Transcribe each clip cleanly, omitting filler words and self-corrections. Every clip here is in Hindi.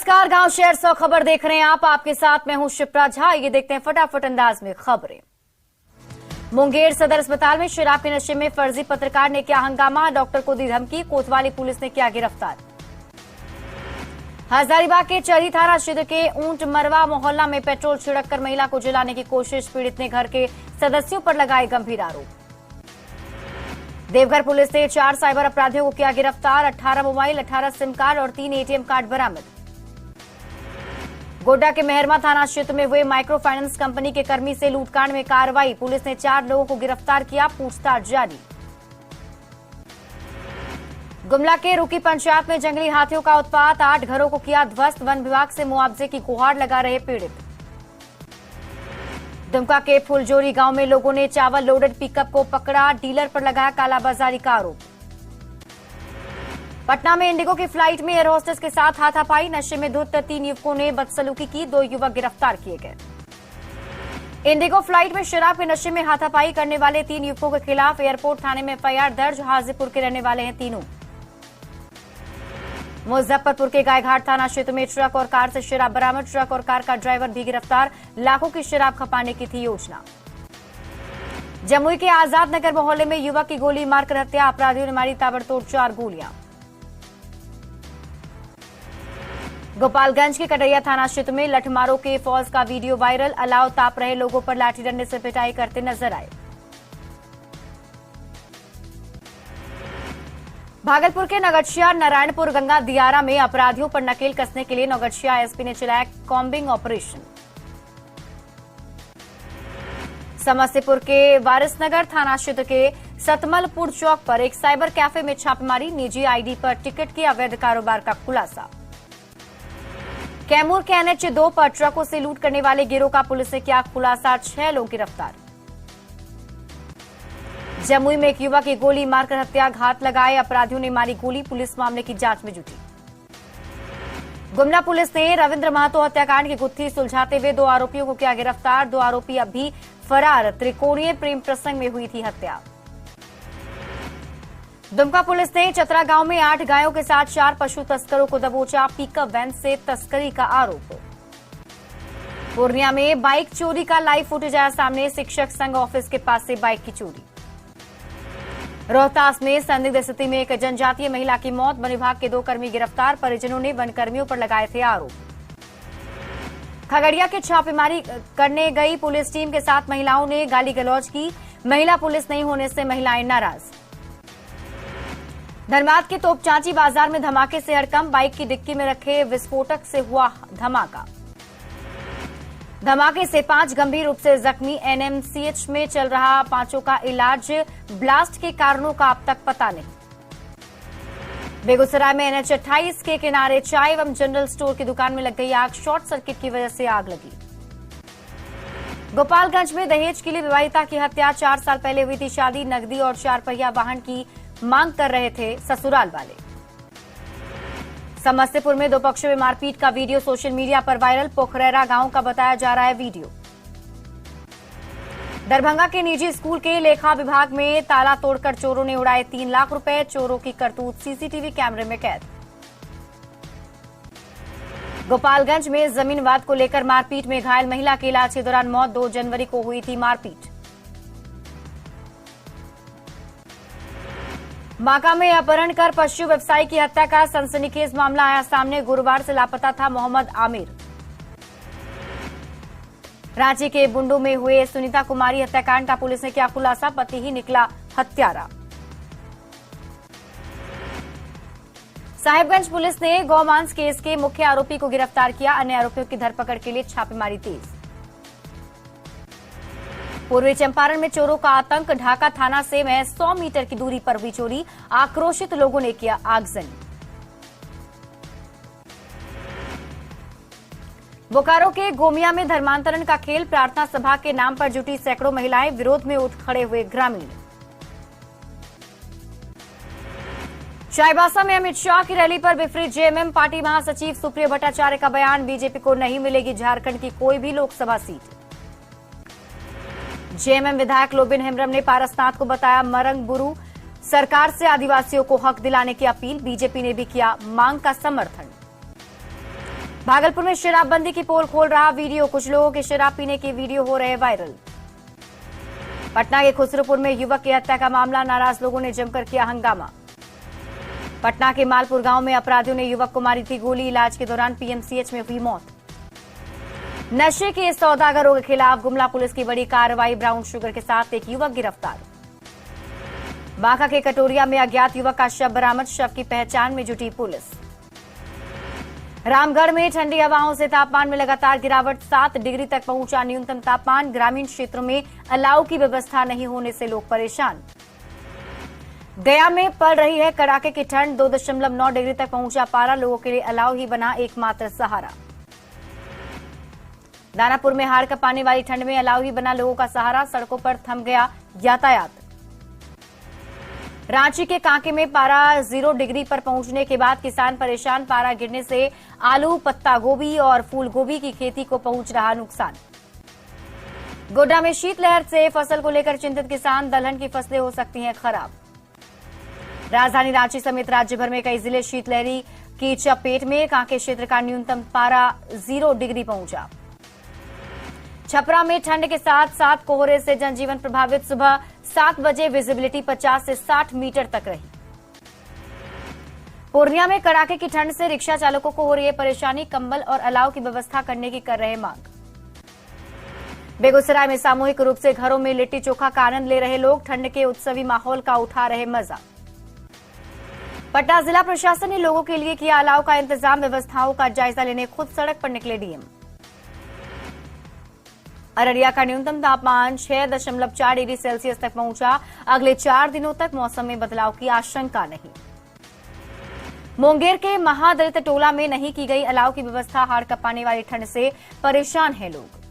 नमस्कार, गांव शहर 100 खबर देख रहे हैं आप। आपके साथ मैं हूं शिप्रा झा। ये देखते हैं फटाफट अंदाज में खबरें। मुंगेर सदर अस्पताल में शराब के नशे में फर्जी पत्रकार ने किया हंगामा, डॉक्टर को दी धमकी, कोतवाली पुलिस ने किया गिरफ्तार। हजारीबाग के चरही थाना क्षेत्र के ऊंट मरवा मोहल्ला में पेट्रोल छिड़ककर महिला को जलाने की कोशिश, पीड़ित ने घर के सदस्यों पर लगाए गंभीर आरोप। देवघर पुलिस ने 4 साइबर अपराधियों को किया गिरफ्तार, 18 मोबाइल, 18 सिम कार्ड और 3 एटीएम कार्ड बरामद। गोड्डा के मेहरमा थाना क्षेत्र में हुए माइक्रो फाइनेंस कंपनी के कर्मी से लूटकांड में कार्रवाई, पुलिस ने 4 लोगों को गिरफ्तार किया, पूछताछ जारी। गुमला के रुकी पंचायत में जंगली हाथियों का उत्पात, 8 घरों को किया ध्वस्त, वन विभाग से मुआवजे की गुहार लगा रहे पीड़ित। दुमका के फुलजोरी गांव में लोगों ने चावल लोडेड पिकअप को पकड़ा, डीलर पर लगाया कालाबाजारी का आरोप। पटना में इंडिगो की फ्लाइट में एयर होस्टेस के साथ हाथापाई, नशे में धुत 3 युवकों ने बदसलूकी की, 2 युवक गिरफ्तार किए गए। इंडिगो फ्लाइट में शराब के नशे में हाथापाई करने वाले 3 युवकों के खिलाफ एयरपोर्ट थाने में एफआईआर दर्ज, हाजीपुर के रहने वाले हैं तीनों। मुजफ्फरपुर के गायघाट थाना क्षेत्र में ट्रक और कार से शराब बरामद, ट्रक और कार का ड्राइवर भी गिरफ्तार, लाखों की शराब खपाने की थी योजना। जमुई के आजाद नगर मोहल्ले में युवक की गोली मारकर हत्या, अपराधियों ने मारी ताबड़तोड़ 4 गोलियां। गोपालगंज के कटैया थाना क्षेत्र में लठमारों के फौज का वीडियो वायरल, अलाव ताप रहे लोगों पर लाठी डंडे से पिटाई करते नजर आए। भागलपुर के नौगछिया नारायणपुर गंगा दियारा में अपराधियों पर नकेल कसने के लिए नौगछिया एसपी ने चलाया कॉम्बिंग ऑपरेशन। समस्तीपुर के वारिसनगर थाना क्षेत्र के सतमलपुर चौक पर एक साइबर कैफे में छापेमारी, निजी आईडी पर टिकट के अवैध कारोबार का खुलासा। कैमूर के एनएच 2 पर ट्रकों से लूट करने वाले गिरोह का पुलिस ने किया खुलासा, 6 लोग गिरफ्तार। जमुई में एक युवक की गोली मारकर हत्या, घात लगाए, अपराधियों ने मारी गोली, पुलिस मामले की जांच में जुटी। गुमला पुलिस ने रविंद्र महतो हत्याकांड की गुत्थी सुलझाते हुए 2 आरोपियों को किया गिरफ्तार, 2 आरोपी अब भी फरार, त्रिकोणीय प्रेम प्रसंग में हुई थी हत्या। दुमका पुलिस ने चतरा गांव में 8 गायों के साथ 4 पशु तस्करों को दबोचा, पिकअप वैन से तस्करी का आरोप। पूर्णिया में बाइक चोरी का लाइव फुटेज आया सामने, शिक्षक संघ ऑफिस के पास से बाइक की चोरी। रोहतास में संदिग्ध स्थिति में एक जनजातीय महिला की मौत, वन विभाग के 2 कर्मी गिरफ्तार, परिजनों ने वन कर्मियों पर लगाए थे आरोप। खगड़िया के छापेमारी करने गई पुलिस टीम के साथ महिलाओं ने गाली गलौज की, महिला पुलिस नहीं होने से महिलाएं नाराज। धनबाद के तोपचांची बाजार में धमाके से हड़कंप, बाइक की डिक्की में रखे विस्फोटक से हुआ धमाका। धमाके से 5 गंभीर रूप से जख्मी, एनएमसीएच में चल रहा 5 का इलाज, ब्लास्ट के कारणों का अब तक पता नहीं। बेगूसराय में एनएच 28 के किनारे चाय एवं जनरल स्टोर की दुकान में लग गई आग, शॉर्ट सर्किट की वजह से आग लगी। गोपालगंज में दहेज के लिए विवाहिता की हत्या, 4 साल पहले हुई थी शादी, नकदी और 4 पहिया वाहन की मांग कर रहे थे ससुराल वाले। समस्तीपुर में 2 पक्षों में मारपीट का वीडियो सोशल मीडिया पर वायरल, पोखरेरा गांव का बताया जा रहा है वीडियो। दरभंगा के निजी स्कूल के लेखा विभाग में ताला तोड़कर चोरों ने उड़ाए 3 लाख रुपए, चोरों की करतूत सीसीटीवी कैमरे में कैद। गोपालगंज में जमीन विवाद को लेकर मारपीट में घायल महिला की इलाज के दौरान मौत, 2 जनवरी को हुई थी मारपीट। बांका में अपहरण कर पशु व्यवसायी की हत्या का सनसनीखेज मामला आया सामने, गुरुवार से लापता था मोहम्मद आमिर। रांची के बुंडू में हुए सुनीता कुमारी हत्याकांड का पुलिस ने किया खुलासा, पति ही निकला हत्यारा। साहिबगंज पुलिस ने गौमांस केस के मुख्य आरोपी को गिरफ्तार किया, अन्य आरोपियों की धरपकड़ के लिए छापेमारी तेज। पूर्वी चंपारण में चोरों का आतंक, ढाका थाना से महज 100 मीटर की दूरी पर हुई चोरी, आक्रोशित लोगों ने किया आगजनी। बोकारो के गोमिया में धर्मांतरण का खेल, प्रार्थना सभा के नाम पर जुटी सैकड़ों महिलाएं, विरोध में उठ खड़े हुए ग्रामीण। चाईबासा में अमित शाह की रैली पर विफरी जेएमएम, पार्टी महासचिव सुप्रिया भट्टाचार्य का बयान, बीजेपी को नहीं मिलेगी झारखंड की कोई भी लोकसभा सीट। जेएमएम विधायक लोबिन हेम्ब्रम ने पारसनाथ को बताया मरंग बुरु, सरकार से आदिवासियों को हक दिलाने की अपील, बीजेपी ने भी किया मांग का समर्थन। भागलपुर में शराबबंदी की पोल खोल रहा वीडियो, कुछ लोगों के शराब पीने के वीडियो हो रहे वायरल। पटना के खुसरोपुर में युवक की हत्या का मामला, नाराज लोगों ने जमकर किया हंगामा। पटना के मालपुर गांव में अपराधियों ने युवक को मारी थी गोली, इलाज के दौरान पीएमसीएच में हुई मौत। नशे के सौदागरों के खिलाफ गुमला पुलिस की बड़ी कार्रवाई, ब्राउन शुगर के साथ एक युवक गिरफ्तार। बांका के कटोरिया में अज्ञात युवक का शव बरामद, शव की पहचान में जुटी पुलिस। रामगढ़ में ठंडी हवाओं से तापमान में लगातार गिरावट, 7 डिग्री तक पहुंचा न्यूनतम तापमान, ग्रामीण क्षेत्रों में अलाव की व्यवस्था नहीं होने से लोग परेशान। गया में पड़ रही है कड़ाके की ठंड, 2.9 डिग्री तक पहुंचा पारा, लोगों के लिए अलाव ही बना एकमात्र सहारा। दानापुर में हाड़ कपाने वाली ठंड में अलाव ही बना लोगों का सहारा, सड़कों पर थम गया यातायात। रांची के कांके में पारा 0 डिग्री पर पहुंचने के बाद किसान परेशान, पारा गिरने से आलू, पत्ता गोभी और फूल गोभी की खेती को पहुंच रहा नुकसान। गोड्डा में शीतलहर से फसल को लेकर चिंतित किसान, दलहन की फसलें हो सकती हैं खराब। राजधानी रांची समेत राज्य भर में कई जिले शीतलहरी की चपेट में, कांके क्षेत्र का न्यूनतम पारा 0 डिग्री पहुंचा। छपरा में ठंड के साथ साथ कोहरे से जनजीवन प्रभावित, सुबह 7 बजे विजिबिलिटी 50 से 60 मीटर तक रही। पूर्णिया में कड़ाके की ठंड से रिक्शा चालकों को हो रही है परेशानी, कंबल और अलाव की व्यवस्था करने की कर रहे मांग। बेगूसराय में सामूहिक रूप से घरों में लिट्टी चोखा का आनंद ले रहे लोग, ठंड के उत्सवी माहौल का उठा रहे मजा। पटना जिला प्रशासन ने लोगों के लिए किया अलाव का इंतजाम, व्यवस्थाओं का जायजा लेने खुद सड़क पर निकले डीएम। अररिया का न्यूनतम तापमान 6.4 डिग्री सेल्सियस तक पहुंचा, अगले 4 दिनों तक मौसम में बदलाव की आशंका नहीं। मुंगेर के महादलित टोला में नहीं की गई अलाव की व्यवस्था, हाड़ कपाने वाली ठंड से परेशान हैं लोग।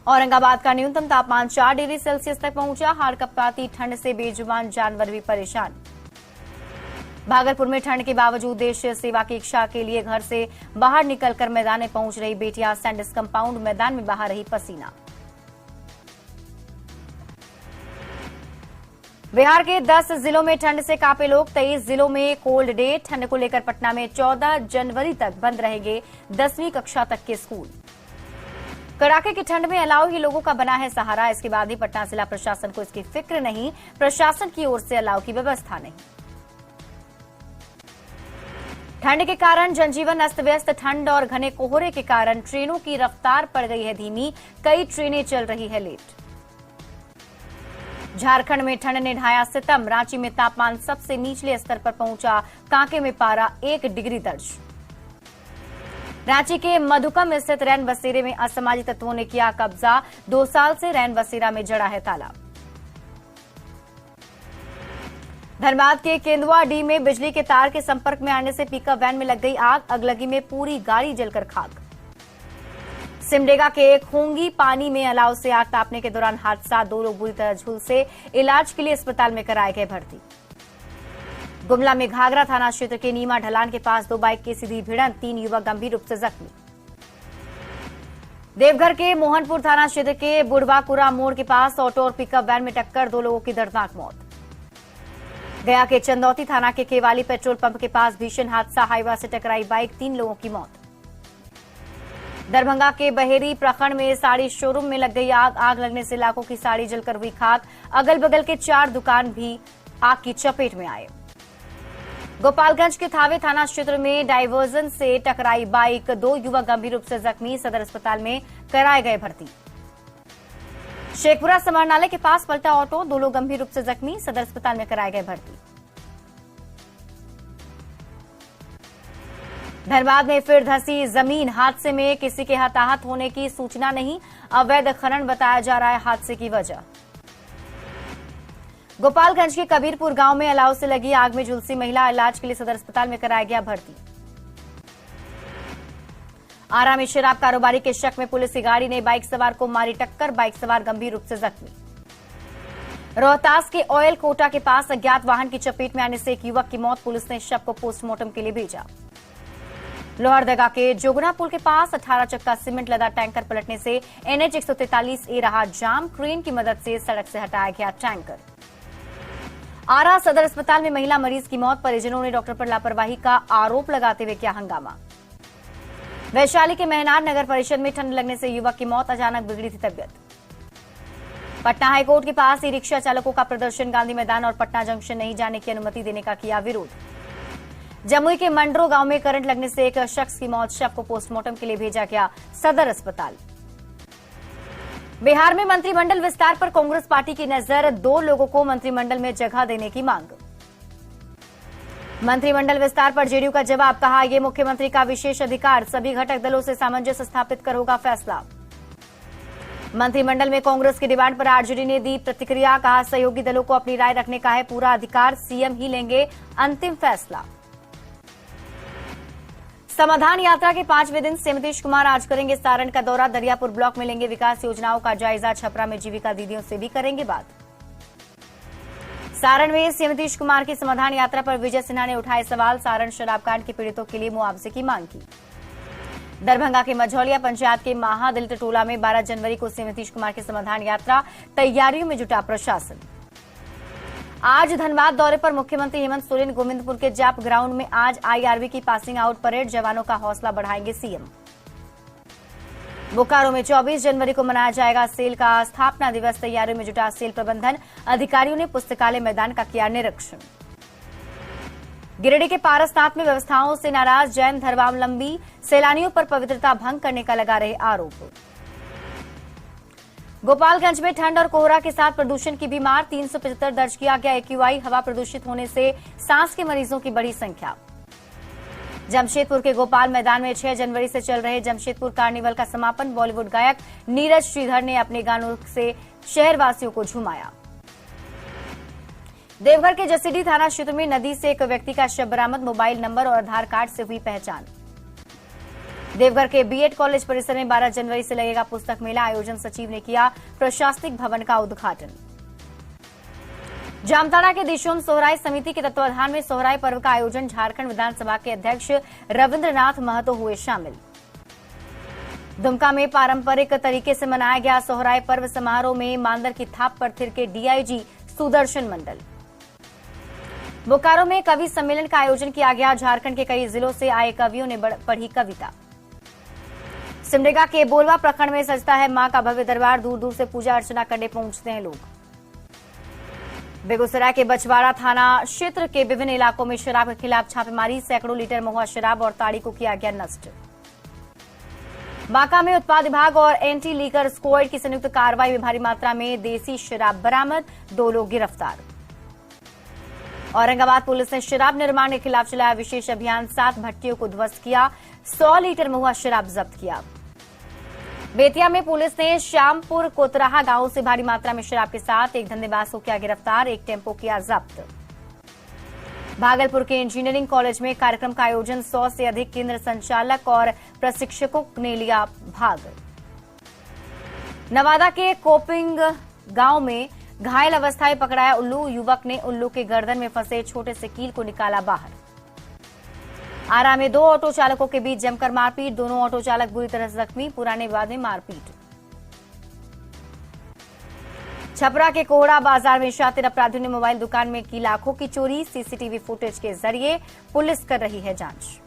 औरंगाबाद का न्यूनतम तापमान 4 डिग्री सेल्सियस तक पहुंचा, हाड़ कपाती ठंड से बेजुबान जानवर भी परेशान। भागलपुर में ठंड के बावजूद देश सेवा की इच्छा के लिए घर से बाहर निकलकर मैदान में पहुंच रही बेटियां, सैंडिस कंपाउंड मैदान में बहा रही पसीना। बिहार के 10 जिलों में ठंड से कांपे लोग, 23 जिलों में कोल्ड डे, ठंड को लेकर पटना में 14 जनवरी तक बंद रहेंगे 10वीं कक्षा तक के स्कूल। कड़ाके की ठंड में अलाव ही लोगों का बना है सहारा, इसके बाद भी पटना जिला प्रशासन को इसकी फिक्र नहीं, प्रशासन की ओर से अलाव की व्यवस्था नहीं। ठंड के कारण जनजीवन अस्त व्यस्त, ठंड और घने कोहरे के कारण ट्रेनों की रफ्तार पड़ गई है धीमी, कई ट्रेनें चल रही है लेट। झारखंड में ठंड ने ढाया सितम, रांची में तापमान सबसे निचले स्तर पर पहुंचा, कांके में पारा 1 डिग्री दर्ज। रांची के मधुकम स्थित रैन बसेरे में असामाजिक तत्वों ने किया कब्जा, 2 साल से रैन बसेरा में जड़ा है ताला। धनबाद के केंदुआडीह में बिजली के तार के संपर्क में आने से पिकअप वैन में लग गई आग, अगलगी में पूरी गाड़ी जलकर खाक। सिमडेगा के खोंगी पानी में अलाव से आग तापने के दौरान हादसा, 2 लोग बुरी तरह झुलसे, इलाज के लिए अस्पताल में कराए गए भर्ती। गुमला में घाघरा थाना क्षेत्र के नीमा ढलान के पास 2 बाइक की सीधी भिड़ंत, 3 युवक गंभीर रूप से जख्मी। देवघर के मोहनपुर थाना क्षेत्र के बुढ़वापुरा मोड़ के पास ऑटो और पिकअप वैन में टक्कर, 2 लोगों की दर्दनाक मौत। गया के चंदौती थाना के केवाली पेट्रोल पंप के पास भीषण हादसा, हाईवा से टकराई बाइक, 3 लोगों की मौत। दरभंगा के बहेरी प्रखंड में साड़ी शोरूम में लग गई आग, आग लगने से लाखों की साड़ी जलकर हुई खाक, अगल बगल के 4 दुकान भी आग की चपेट में आए। गोपालगंज के थावे थाना क्षेत्र में डायवर्जन से टकराई बाइक, 2 युवक गंभीर रूप से जख्मी, सदर अस्पताल में कराए गए भर्ती। शेखपुरा समाहरणालय के पास पलटा ऑटो, 2 लोग गंभीर रूप से जख्मी, सदर अस्पताल में कराए गए भर्ती। धनबाद में फिर धंसी जमीन, हादसे में किसी के हताहत होने की सूचना नहीं, अवैध खनन बताया जा रहा है हादसे की वजह। गोपालगंज के कबीरपुर गांव में अलाव से लगी आग में झुलसी महिला, इलाज के लिए सदर अस्पताल में कराया गया भर्ती। आरा में शराब कारोबारी के शक में पुलिस की गाड़ी ने बाइक सवार को मारी टक्कर, बाइक सवार गंभीर रूप से जख्मी। रोहतास के ऑयल कोटा के पास अज्ञात वाहन की चपेट में आने से एक युवक की मौत, पुलिस ने शव को पोस्टमार्टम के लिए भेजा। लोहरदगा के जोगना पुल के पास 18 चक्का सीमेंट लदा टैंकर पलटने से NH 143A रहा जाम, क्रेन की मदद से सड़क से हटाया गया टैंकर। आरा सदर अस्पताल में महिला मरीज की मौत, परिजनों ने डॉक्टर पर लापरवाही का आरोप लगाते हुए किया हंगामा। वैशाली के मेहनार नगर परिषद में ठंड लगने से युवक की मौत, अचानक बिगड़ी थी तबियत। पटना हाईकोर्ट के पास ई रिक्शा चालकों का प्रदर्शन, गांधी मैदान और पटना जंक्शन नहीं जाने की अनुमति देने का किया विरोध। जमुई के मंडरो गांव में करंट लगने से एक शख्स की मौत, शव को पोस्टमार्टम के लिए भेजा गया सदर अस्पताल। बिहार में मंत्रिमंडल विस्तार पर कांग्रेस पार्टी की नजर, 2 लोगों को मंत्रिमंडल में जगह देने की मांग। मंत्रिमंडल विस्तार पर जेडीयू का जवाब, कहा यह मुख्यमंत्री का विशेष अधिकार, सभी घटक दलों से सामंजस्य स्थापित कर होगा फैसला। मंत्रिमंडल में कांग्रेस की डिमांड पर आरजेडी ने दी प्रतिक्रिया, कहा सहयोगी दलों को अपनी राय रखने का है पूरा अधिकार, सीएम ही लेंगे अंतिम फैसला। समाधान यात्रा के 5वें दिन सीएम नीतीश कुमार आज करेंगे सारण का दौरा, दरियापुर ब्लॉक में लेंगे विकास योजनाओं का जायजा, छपरा में जीविका दीदियों से भी करेंगे बात। सारण में सीएम नीतीश कुमार की समाधान यात्रा पर विजय सिन्हा ने उठाए सवाल, सारण शराब कांड के पीड़ितों के लिए मुआवजे की मांग की। दरभंगा के मझौलिया पंचायत के महादलित टोला में 12 जनवरी को सीएम नीतीश कुमार की समाधान यात्रा, तैयारियों में जुटा प्रशासन। आज धनबाद दौरे पर मुख्यमंत्री हेमंत सोरेन, गोविंदपुर के जाप ग्राउंड में आज आईआरबी की पासिंग आउट परेड, जवानों का हौसला बढ़ाएंगे सीएम। बोकारो में 24 जनवरी को मनाया जाएगा सेल का स्थापना दिवस, तैयारियों में जुटा सेल प्रबंधन, अधिकारियों ने पुस्तकालय मैदान का किया निरीक्षण। गिरिडीह के पारसनाथ में व्यवस्थाओं से नाराज जैन धर्मावलंबी, सैलानियों पर पवित्रता भंग करने का लगा रहे आरोप। गोपालगंज में ठंड और कोहरा के साथ प्रदूषण की भी मार, 375 दर्ज किया गया एक्यूआई, हवा प्रदूषित होने से सांस के मरीजों की बढ़ी संख्या। जमशेदपुर के गोपाल मैदान में 6 जनवरी से चल रहे जमशेदपुर कार्निवल का समापन, बॉलीवुड गायक नीरज श्रीधर ने अपने गानों से शहरवासियों को झुमाया। देवघर के जसीडीह थाना क्षेत्र में नदी से एक व्यक्ति का शव बरामद, मोबाइल नंबर और आधार कार्ड से हुई पहचान। देवघर के बीएड कॉलेज परिसर में 12 जनवरी से लगेगा पुस्तक मेला, आयोजन सचिव ने किया प्रशासनिक भवन का उद्घाटन। जामताड़ा के दिशोम सोहराय समिति के तत्वाधान में सोहराय पर्व का आयोजन, झारखंड विधानसभा के अध्यक्ष रविन्द्रनाथ महतो हुए शामिल। दुमका में पारंपरिक तरीके से मनाया गया सोहराय पर्व, समारोह में मांदर की थाप पर थिरके डीआईजी सुदर्शन मंडल। बोकारो में कवि सम्मेलन का आयोजन किया गया, झारखंड के कई जिलों से आए कवियों ने पढ़ी कविता। सिमडेगा के बोलवा प्रखंड में सजता है मां का भव्य दरबार, दूर दूर से पूजा अर्चना करने पहुंचते हैं लोग। बेगूसराय के बछवाड़ा थाना क्षेत्र के विभिन्न इलाकों में शराब के खिलाफ छापेमारी, सैकड़ों लीटर महुआ शराब और ताड़ी को किया गया नष्ट। बांका में उत्पाद विभाग और एंटी लीकर स्क्वाड की संयुक्त कार्रवाई में भारी मात्रा में देसी शराब बरामद, 2 लोग गिरफ्तार। औरंगाबाद पुलिस ने शराब निर्माण के खिलाफ चलाया विशेष अभियान, 7 भट्टियों को ध्वस्त किया, 100 लीटर महुआ शराब जब्त किया। बेतिया में पुलिस ने श्यामपुर कोतराहा गांव से भारी मात्रा में शराब के साथ एक धंधेबाज को किया गिरफ्तार, एक टेम्पो किया जब्त। भागलपुर के इंजीनियरिंग कॉलेज में कार्यक्रम का आयोजन, 100 से अधिक केंद्र संचालक और प्रशिक्षकों ने लिया भाग। नवादा के कोपिंग गांव में घायल अवस्था में पकड़ाया उल्लू, युवक ने उल्लू के गर्दन में फंसे छोटे से कील को निकाला बाहर। आरा में 2 ऑटो चालकों के बीच जमकर मारपीट, दोनों ऑटो चालक बुरी तरह से जख्मी, पुराने विवाद में मारपीट। छपरा के कोहड़ा बाजार में शातिर अपराधियों ने मोबाइल दुकान में की लाखों की चोरी, सीसीटीवी फुटेज के जरिए पुलिस कर रही है जांच।